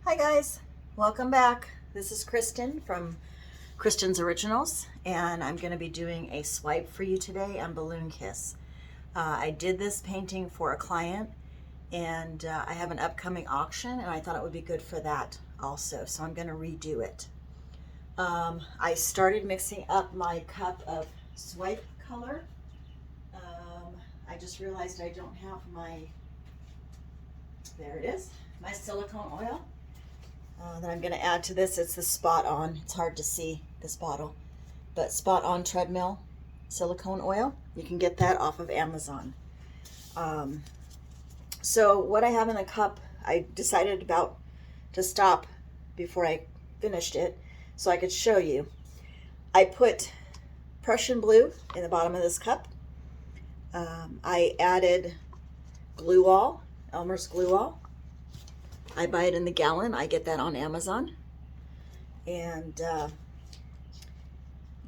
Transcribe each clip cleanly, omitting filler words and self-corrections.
Hi guys, welcome back. This is Kristen from Kristen's Originals, and I'm going to be doing a swipe for you today on Balloon Kiss. I did this painting for a client, and I have an upcoming auction, and I thought it would be good for that also, so I'm going to redo it. I started mixing up my cup of swipe color. I just realized I don't have there it is, my silicone oil. That I'm going to add to this. It's the Spot On. It's hard to see this bottle, but Spot On treadmill silicone oil. You can get that off of Amazon. So what I have in the cup, I decided about to stop before I finished it so I could show you. I put Prussian blue in the bottom of this cup. I added glue all, Elmer's glue all. I buy it in the gallon. I get that on Amazon. And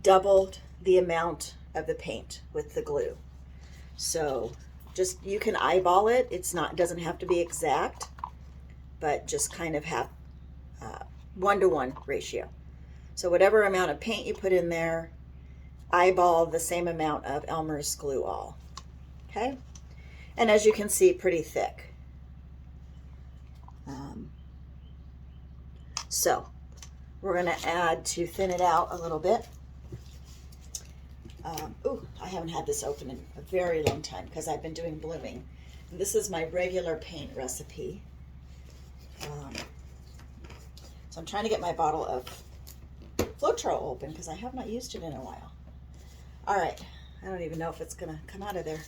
doubled the amount of the paint with the glue. So just, you can eyeball it. It doesn't have to be exact, but just kind of have 1-to-1 ratio. So whatever amount of paint you put in there, eyeball the same amount of Elmer's glue all. Okay? And as you can see, pretty thick. So we're going to add, to thin it out a little bit. I haven't had this open in a very long time because I've been doing blooming. And this is my regular paint recipe. So I'm trying to get my bottle of Floetrol open because I have not used it in a while. All right, I don't even know if it's going to come out of there.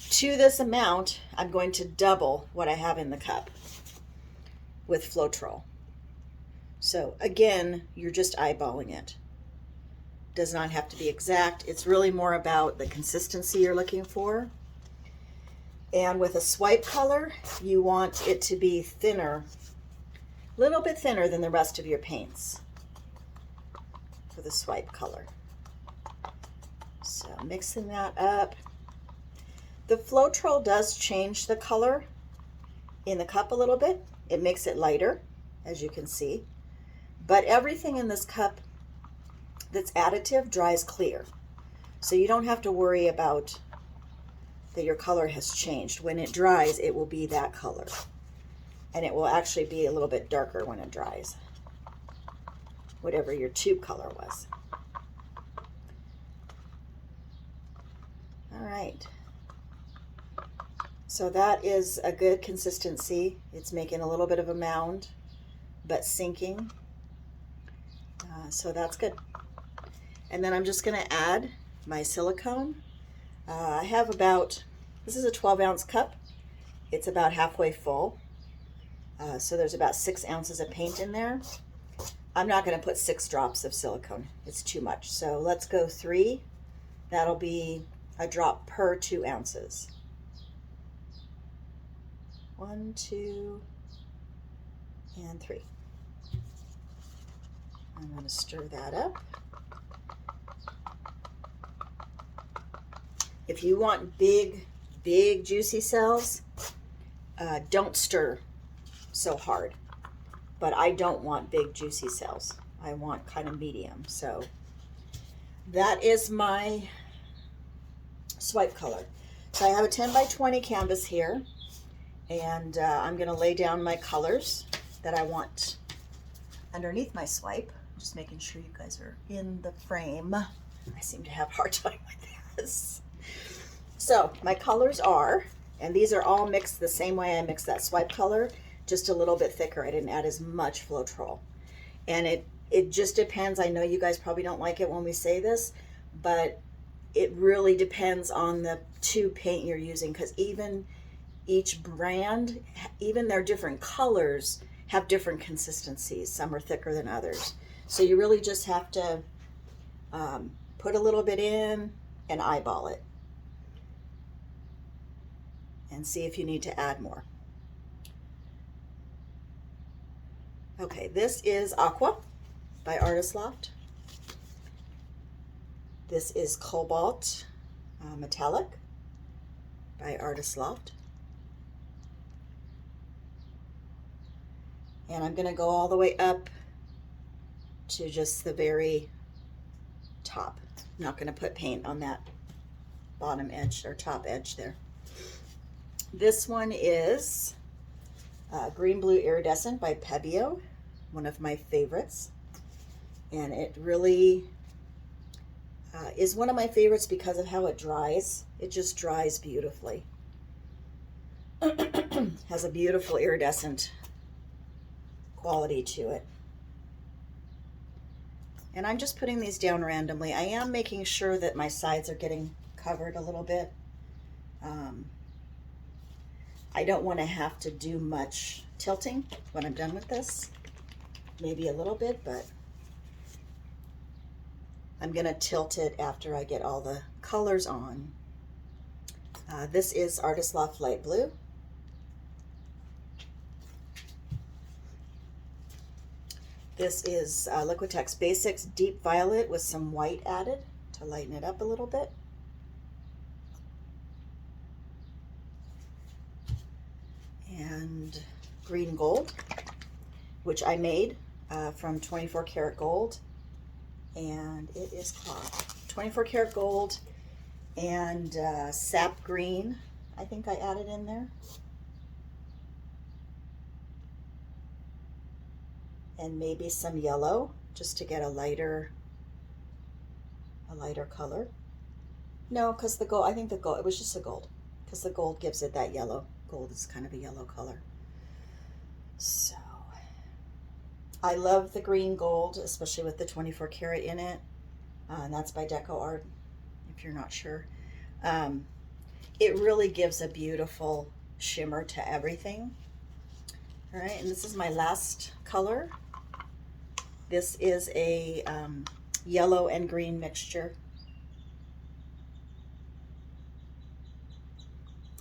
To this amount, I'm going to double what I have in the cup with Floetrol. So again, you're just eyeballing it. Does not have to be exact. It's really more about the consistency you're looking for. And with a swipe color, you want it to be thinner, a little bit thinner than the rest of your paints for the swipe color. So mixing that up. The Floetrol does change the color in the cup a little bit. It makes it lighter, as you can see. But everything in this cup that's additive dries clear. So you don't have to worry about that your color has changed. When it dries, it will be that color. And it will actually be a little bit darker when it dries. Whatever your tube color was. All right. So that is a good consistency. It's making a little bit of a mound, but sinking. So that's good. And then I'm just going to add my silicone. I have about, this is a 12-ounce cup. It's about halfway full. So there's about 6 ounces of paint in there. I'm not going to put 6 drops of silicone. It's too much. So let's go 3. That'll be a drop per 2 ounces. 1, 2, and 3. I'm going to stir that up. If you want big juicy cells, don't stir so hard. But I don't want big juicy cells. I want kind of medium. So that is my swipe color. So I have a 10 by 20 canvas here. And I'm going to lay down my colors that I want underneath my swipe. Just making sure you guys are in the frame. I seem to have a hard time with this. So my colors are, and these are all mixed the same way I mixed that swipe color, just a little bit thicker. I didn't add as much Floetrol. And it just depends. I know you guys probably don't like it when we say this, but it really depends on the tube paint you're using, because even each brand, even their different colors, have different consistencies. Some are thicker than others. So you really just have to put a little bit in and eyeball it and see if you need to add more. Okay, this is Aqua by Artist Loft. This is Cobalt Metallic by Artist Loft. And I'm going to go all the way up to just the very top. I'm not going to put paint on that bottom edge or top edge there. This one is Green Blue Iridescent by Pebeo, one of my favorites. And it really is one of my favorites because of how it dries. It just dries beautifully. Has a beautiful iridescent quality to it. And I'm just putting these down randomly. I am making sure that my sides are getting covered a little bit. I don't want to have to do much tilting when I'm done with this. Maybe a little bit, but I'm going to tilt it after I get all the colors on. This is Artist Loft Light Blue. This is Liquitex Basics Deep Violet with some white added to lighten it up a little bit. And Green Gold, which I made from 24 karat gold. And it is called 24 karat gold and sap green, I think I added in there. And maybe some yellow just to get a lighter color. No, because the gold, I think the gold, it was just the gold, because the gold gives it that yellow. Gold is kind of a yellow color. So I love the green gold, especially with the 24 karat in it. And that's by Deco Art, if you're not sure. It really gives a beautiful shimmer to everything. All right, and this is my last color. This is a yellow and green mixture.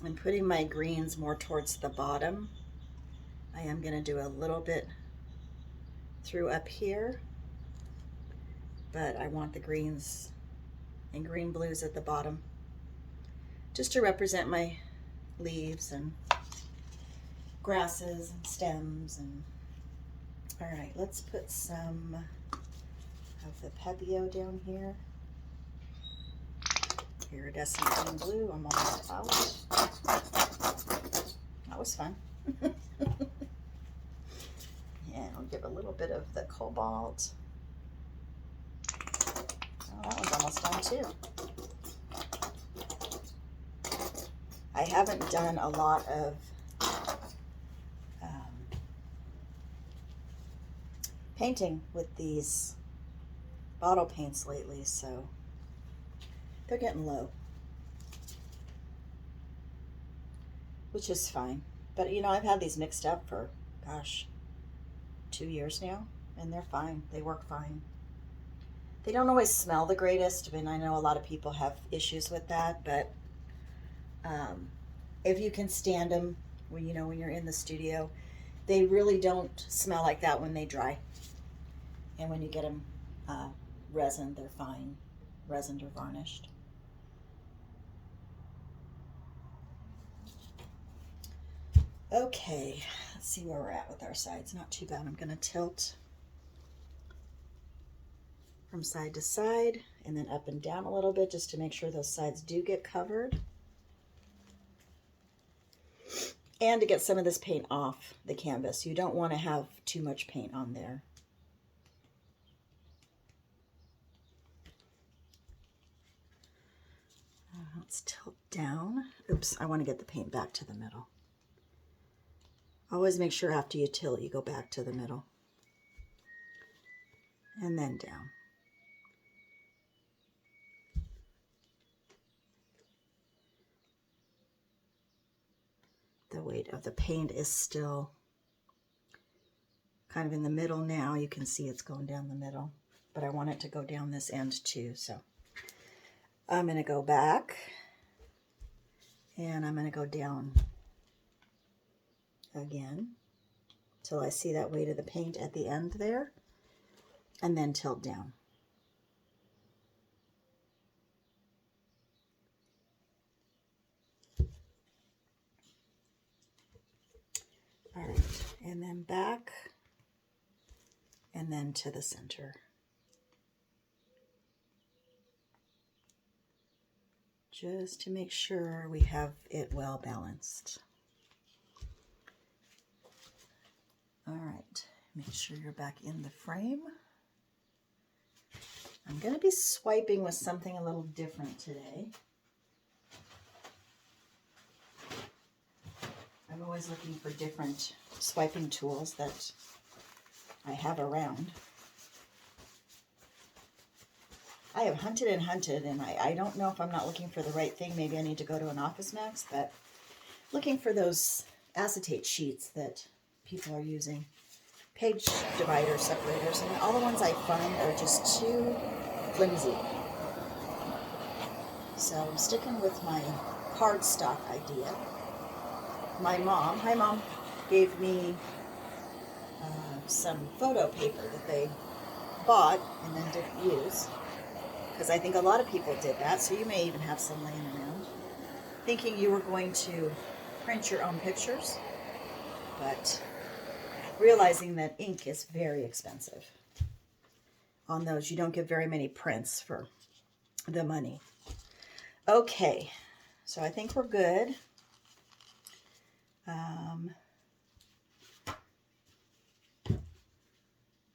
I'm putting my greens more towards the bottom. I am going to do a little bit through up here, but I want the greens and green blues at the bottom just to represent my leaves and grasses and stems. And all right, let's put some of the Pebeo down here. Iridescent green blue, I'm almost out. That was fun. And I'll give a little bit of the cobalt. Oh, that one's almost done too. I haven't done a lot of painting with these bottle paints lately, so they're getting low, which is fine. But you know, I've had these mixed up for, gosh, 2 years now, and they're fine. They work fine. They don't always smell the greatest. I mean, I know a lot of people have issues with that, but if you can stand them when you're in the studio, they really don't smell like that when they dry. And when you get them resined, they're fine, resined or varnished. Okay, let's see where we're at with our sides. Not too bad. I'm going to tilt from side to side and then up and down a little bit just to make sure those sides do get covered. And to get some of this paint off the canvas. You don't want to have too much paint on there. Let's tilt down. Oops, I want to get the paint back to the middle. Always make sure after you tilt, you go back to the middle. And then down. The weight of the paint is still kind of in the middle now. You can see it's going down the middle, but I want it to go down this end too. So I'm going to go back and I'm going to go down again till I see that weight of the paint at the end there, and then tilt down. All right, and then back and then to the center. Just to make sure we have it well balanced. All right, make sure you're back in the frame. I'm going to be swiping with something a little different today. I'm always looking for different swiping tools that I have around. I have hunted and hunted, and I don't know if I'm not looking for the right thing. Maybe I need to go to an Office Max, but looking for those acetate sheets that people are using. Page divider separators, and all the ones I find are just too flimsy. So I'm sticking with my cardstock idea. My mom, hi Mom, gave me some photo paper that they bought and then didn't use, because I think a lot of people did that, so you may even have some laying around, thinking you were going to print your own pictures, but realizing that ink is very expensive. On those, you don't get very many prints for the money. Okay, so I think we're good.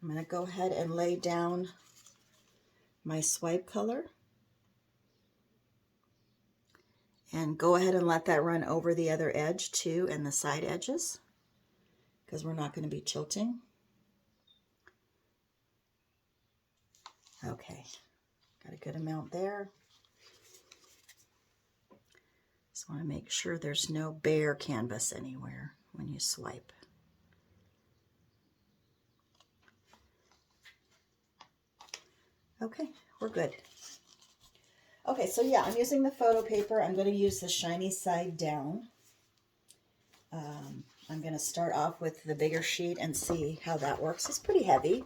I'm going to go ahead and lay down my swipe color. And go ahead and let that run over the other edge too, and the side edges, because we're not going to be tilting. Okay, got a good amount there. Just want to make sure there's no bare canvas anywhere when you swipe. Okay, we're good. Okay, so yeah, I'm using the photo paper. I'm going to use the shiny side down. I'm going to start off with the bigger sheet and see how that works. It's pretty heavy.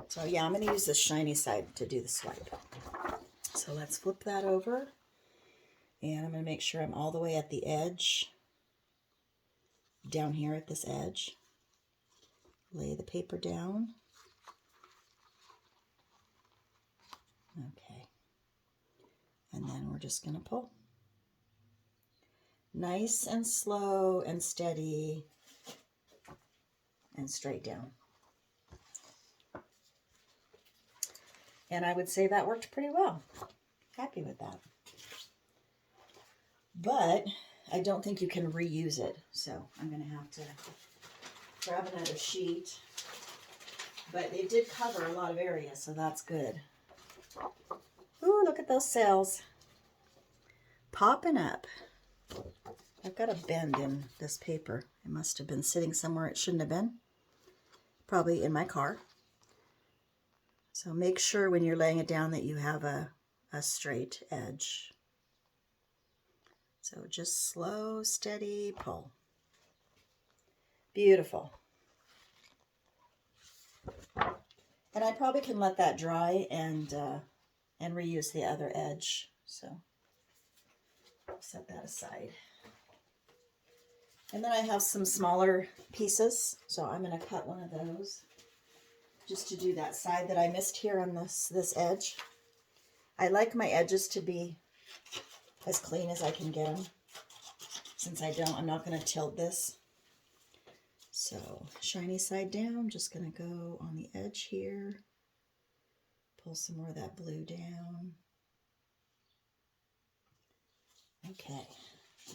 So yeah, I'm going to use the shiny side to do the swipe. So let's flip that over. And I'm going to make sure I'm all the way at the edge, down here at this edge. Lay the paper down. Okay. And then we're just going to pull. Nice and slow and steady and straight down. And I would say that worked pretty well. Happy with that. But I don't think you can reuse it. So I'm going to have to grab another sheet. But it did cover a lot of area, so that's good. Ooh, look at those cells popping up. I've got a bend in this paper. It must have been sitting somewhere it shouldn't have been. Probably in my car. So make sure when you're laying it down that you have a straight edge. So just slow, steady pull. Beautiful. And I probably can let that dry and reuse the other edge. So set that aside. And then I have some smaller pieces, so I'm going to cut one of those just to do that side that I missed here on this edge. I like my edges to be as clean as I can get them. Since I'm not going to tilt this. So shiny side down, I'm just going to go on the edge here. Pull some more of that blue down. Okay,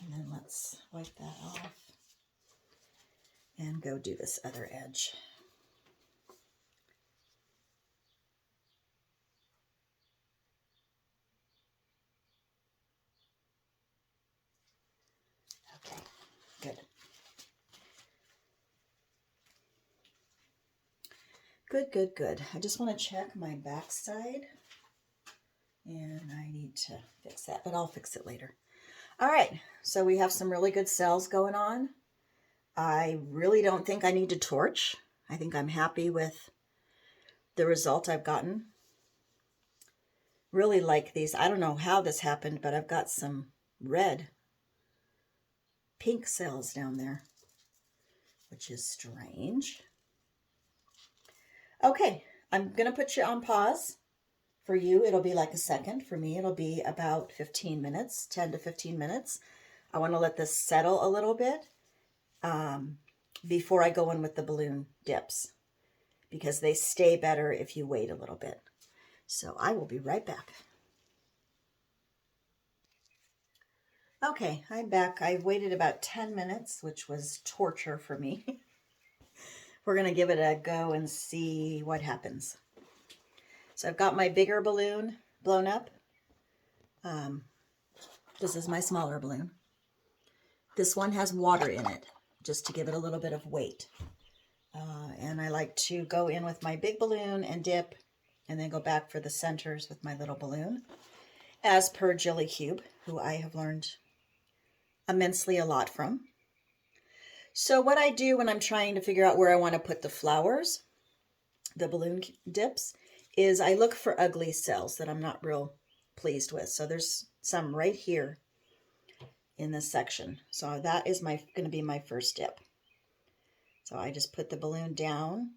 and then let's wipe that off and go do this other edge. Okay, good. Good, good, good. I just want to check my back side, and I need to fix that, but I'll fix it later. All right, so we have some really good cells going on. I really don't think I need to torch. I think I'm happy with the result I've gotten. Really like these. I don't know how this happened, but I've got some red, pink cells down there, which is strange. Okay, I'm going to put you on pause. For you, it'll be like a second. For me, it'll be about 15 minutes, 10 to 15 minutes. I want to let this settle a little bit before I go in with the balloon dips, because they stay better if you wait a little bit. So I will be right back. Okay, I'm back. I waited about 10 minutes, which was torture for me. We're going to give it a go and see what happens. So I've got my bigger balloon blown up. This is my smaller balloon. This one has water in it, just to give it a little bit of weight. And I like to go in with my big balloon and dip, and then go back for the centers with my little balloon, as per Jilly Cube, who I have learned immensely a lot from. So what I do when I'm trying to figure out where I want to put the flowers, the balloon dips, is I look for ugly cells that I'm not real pleased with. So there's some right here in this section. So that is going to be my first dip. So I just put the balloon down,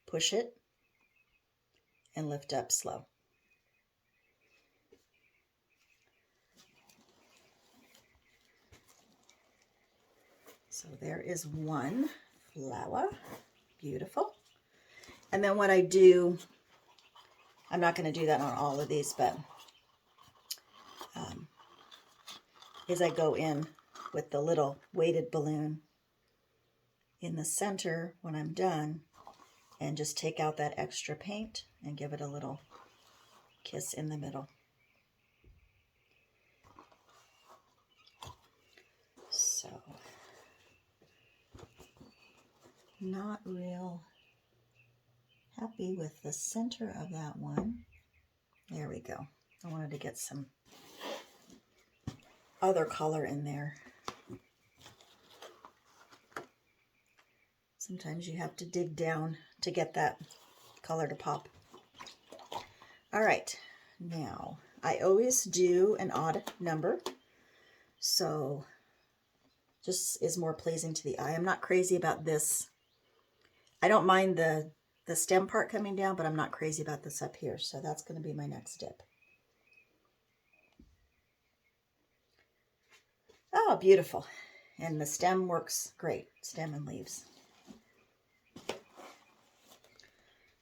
push it, and lift up slow. So there is one flower. Beautiful. And then what I do, I'm not going to do that on all of these, but is I go in with the little weighted balloon in the center when I'm done, and just take out that extra paint and give it a little kiss in the middle. So, not real happy with the center of that one. There we go. I wanted to get some other color in there. Sometimes you have to dig down to get that color to pop. All right, now I always do an odd number, so just is more pleasing to the eye. I'm not crazy about this. I don't mind the stem part coming down, but I'm not crazy about this up here, so that's going to be my next dip. Oh, beautiful. And the stem works great, stem and leaves.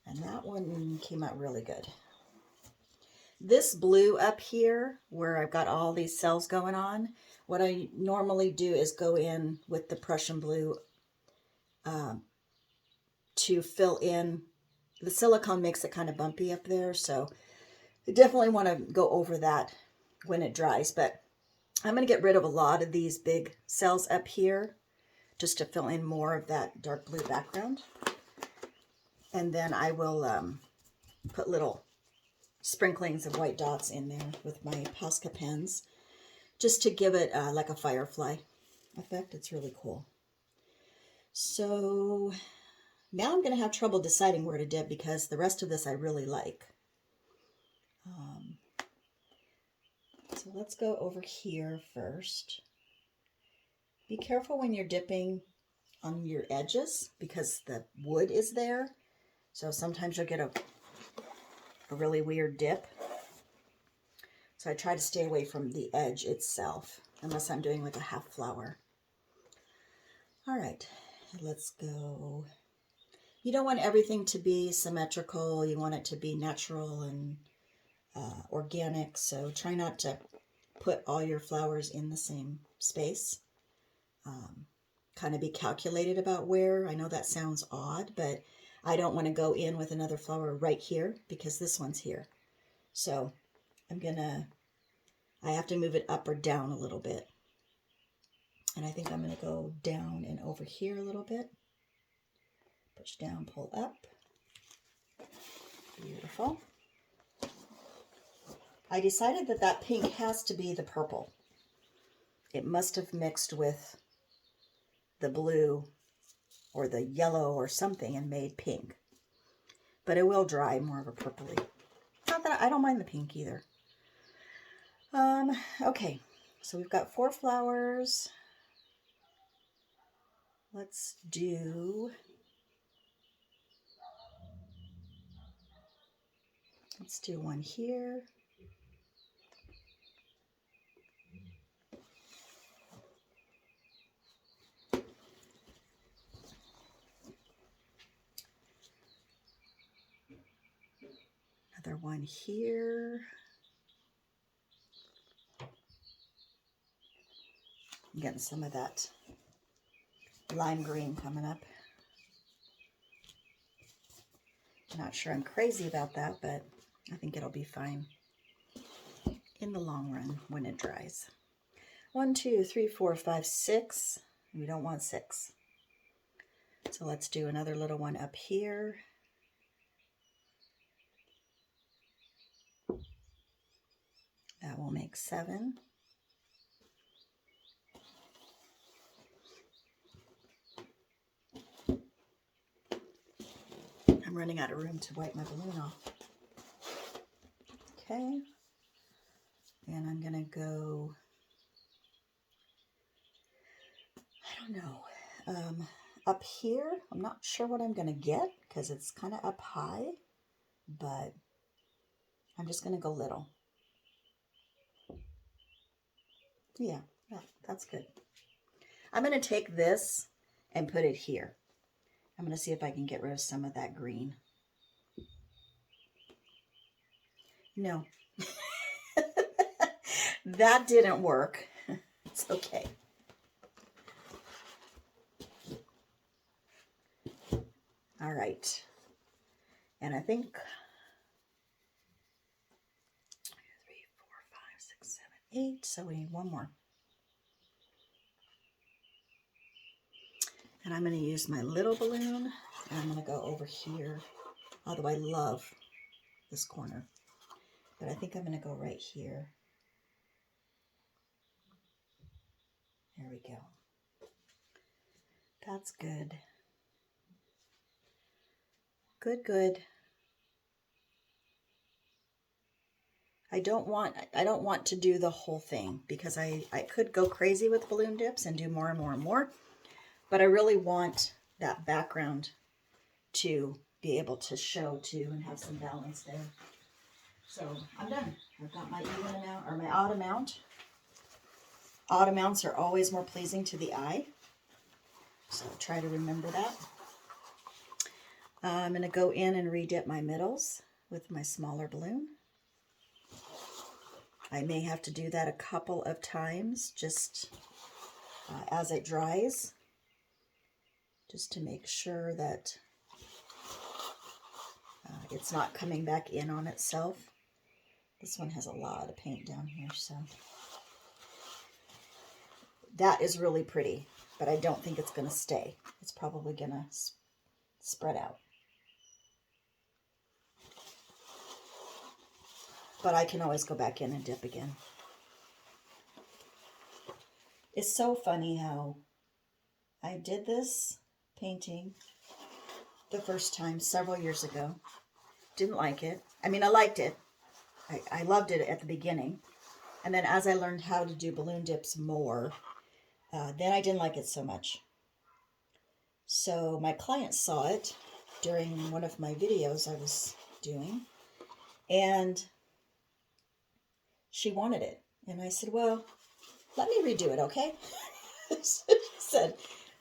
And that one came out really good. This blue up here, where I've got all these cells going on, what I normally do is go in with the Prussian blue to fill in. The silicone makes it kind of bumpy up there, so I definitely want to go over that when it dries. But I'm going to get rid of a lot of these big cells up here just to fill in more of that dark blue background. And then I will put little sprinklings of white dots in there with my Posca pens, just to give it like a firefly effect. It's really cool. So now I'm going to have trouble deciding where to dip, because the rest of this I really like. So let's go over here first. Be careful when you're dipping on your edges, because the wood is there. So sometimes you'll get a really weird dip. So I try to stay away from the edge itself, unless I'm doing like a half flower. All right, let's go. You don't want everything to be symmetrical. You want it to be natural and organic. So try not to put all your flowers in the same space. Kind of be calculated about where. I know that sounds odd, but I don't want to go in with another flower right here, because this one's here. So I have to move it up or down a little bit. And I think I'm going to go down and over here a little bit. Push down, pull up. Beautiful. I decided that that pink has to be the purple. It must have mixed with the blue or the yellow or something and made pink. But it will dry more of a purpley. Not that I don't mind the pink either. Okay, so we've got 4 flowers. Let's do Let's do one here. Another one here. I'm getting some of that lime green coming up. Not sure I'm crazy about that, but I think it'll be fine in the long run when it dries. 1, 2, 3, 4, 5, 6. We don't want 6. So let's do another little one up here. That will make 7. I'm running out of room to wipe my balloon off. Okay. And I'm going to go, I don't know, up here. I'm not sure what I'm going to get because it's kind of up high, but I'm just going to go little. Yeah, that's good. I'm going to take this and put it here. I'm going to see if I can get rid of some of that green. No. That didn't work. It's okay. All right. And I think 3, 4, 5, 6, 7, 8. So we need one more. And I'm going to use my little balloon, and I'm going to go over here. Although I love this corner. But I think I'm going to go right here. There we go. That's good. Good, good. I don't want to do the whole thing because I could go crazy with balloon dips and do more and more and more. But I really want that background to be able to show too and have some balance there. So I'm done. I've got my even amount or my odd amount. Odd amounts are always more pleasing to the eye. So try to remember that. I'm going to go in and redip my middles with my smaller balloon. I may have to do that a couple of times just as it dries, just to make sure that it's not coming back in on itself. This one has a lot of paint down here, so that is really pretty, but I don't think it's going to stay. It's probably going to spread out. But I can always go back in and dip again. It's so funny how I did this painting the first time several years ago. Didn't like it. I mean, I liked it. I loved it at the beginning. And then as I learned how to do balloon dips more, then I didn't like it so much. So my client saw it during one of my videos I was doing. And she wanted it. And I said, well, let me redo it, okay? She said,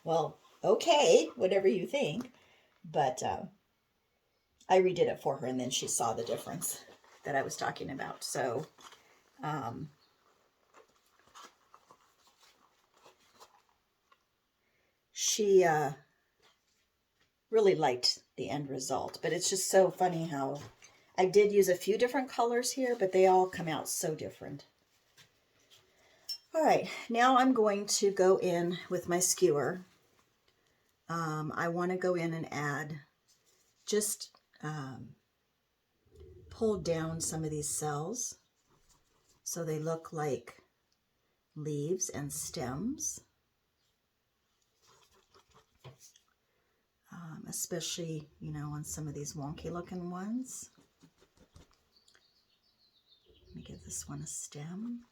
well, okay, whatever you think. But I redid it for her, and then she saw the difference that I was talking about. So she really liked the end result. But it's just so funny how I did use a few different colors here, but they all come out so different. All right, now I'm going to go in with my skewer. I want to go in and add, just pull down some of these cells so they look like leaves and stems. Especially, you know, on some of these wonky looking ones. Let me give this one a stem.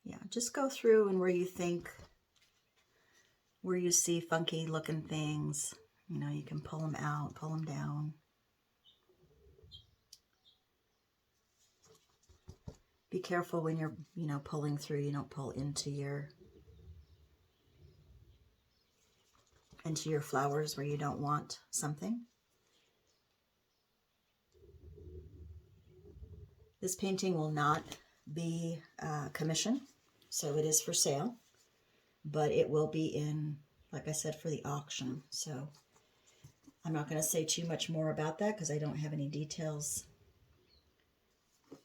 Yeah, just go through and where you see funky looking things, You know, you can pull them out, pull them down. Be careful when you're, you know, pulling through. You don't pull into your flowers where you don't want something. This painting will not be commissioned, so it is for sale, but it will be in, like I said, for the auction. So I'm not going to say too much more about that because I don't have any details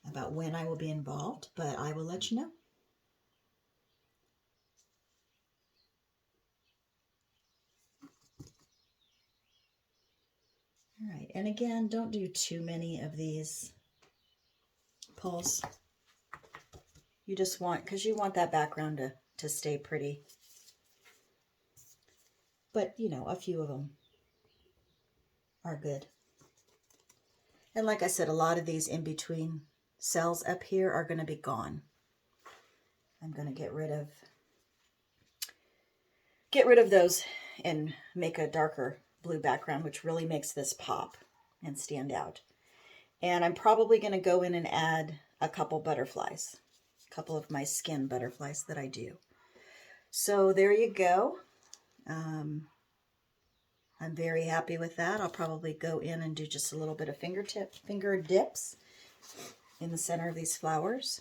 about when I will be involved, but I will let you know. All right, and again, don't do too many of these pulls. You just want, because you want that background to stay pretty. But, you know, a few of them are good. And like I said, a lot of these in between cells up here are going to be gone. I'm going to get rid of those and make a darker blue background, which really makes this pop and stand out. And I'm probably going to go in and add a couple butterflies, a couple of my skin butterflies that I do. So there you go. I'm very happy with that. I'll probably go in and do just a little bit of finger dips in the center of these flowers.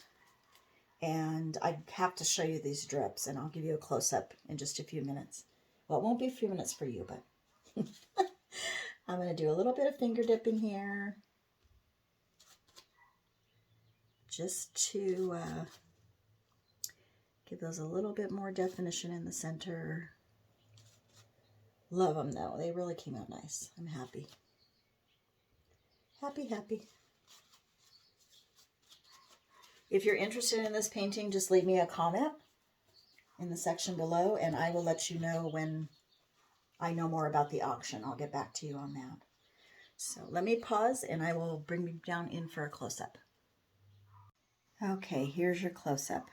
And I have to show you these drips, and I'll give you a close-up in just a few minutes. Well, it won't be a few minutes for you, but I'm going to do a little bit of finger dipping here just to give those a little bit more definition in the center. Love them, though. They really came out nice. I'm happy. Happy. If you're interested in this painting, just leave me a comment in the section below, and I will let you know when I know more about the auction. I'll get back to you on that. So let me pause, and I will bring you down in for a close-up. Okay, here's your close-up.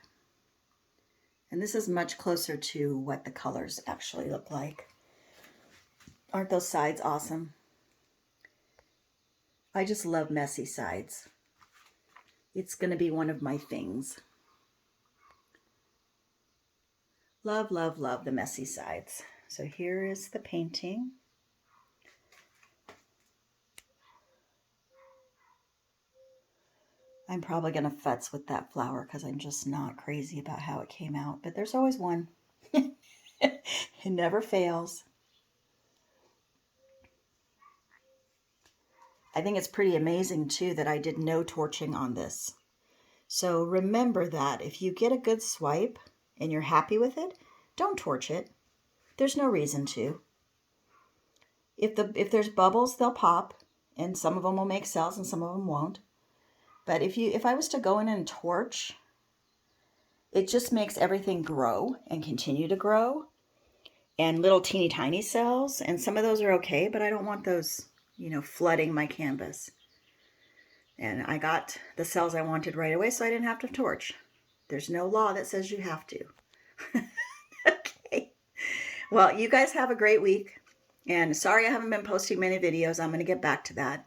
And this is much closer to what the colors actually look like. Aren't those sides awesome? I just love messy sides. It's going to be one of my things. Love the messy sides. So here is the painting. I'm probably going to futz with that flower because I'm just not crazy about how it came out. But there's always one. It never fails. I think it's pretty amazing, too, that I did no torching on this. So remember that if you get a good swipe and you're happy with it, don't torch it. There's no reason to. If there's bubbles, they'll pop, and some of them will make cells and some of them won't. But if I was to go in and torch, it just makes everything grow and continue to grow, and little teeny tiny cells, and some of those are okay, but I don't want those, you know, flooding my canvas. And I got the cells I wanted right away, so I didn't have to torch. There's no law that says you have to. Okay. Well, you guys have a great week. And sorry I haven't been posting many videos. I'm going to get back to that.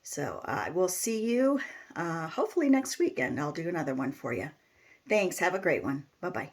So I will see you hopefully next weekend. I'll do another one for you. Thanks. Have a great one. Bye-bye.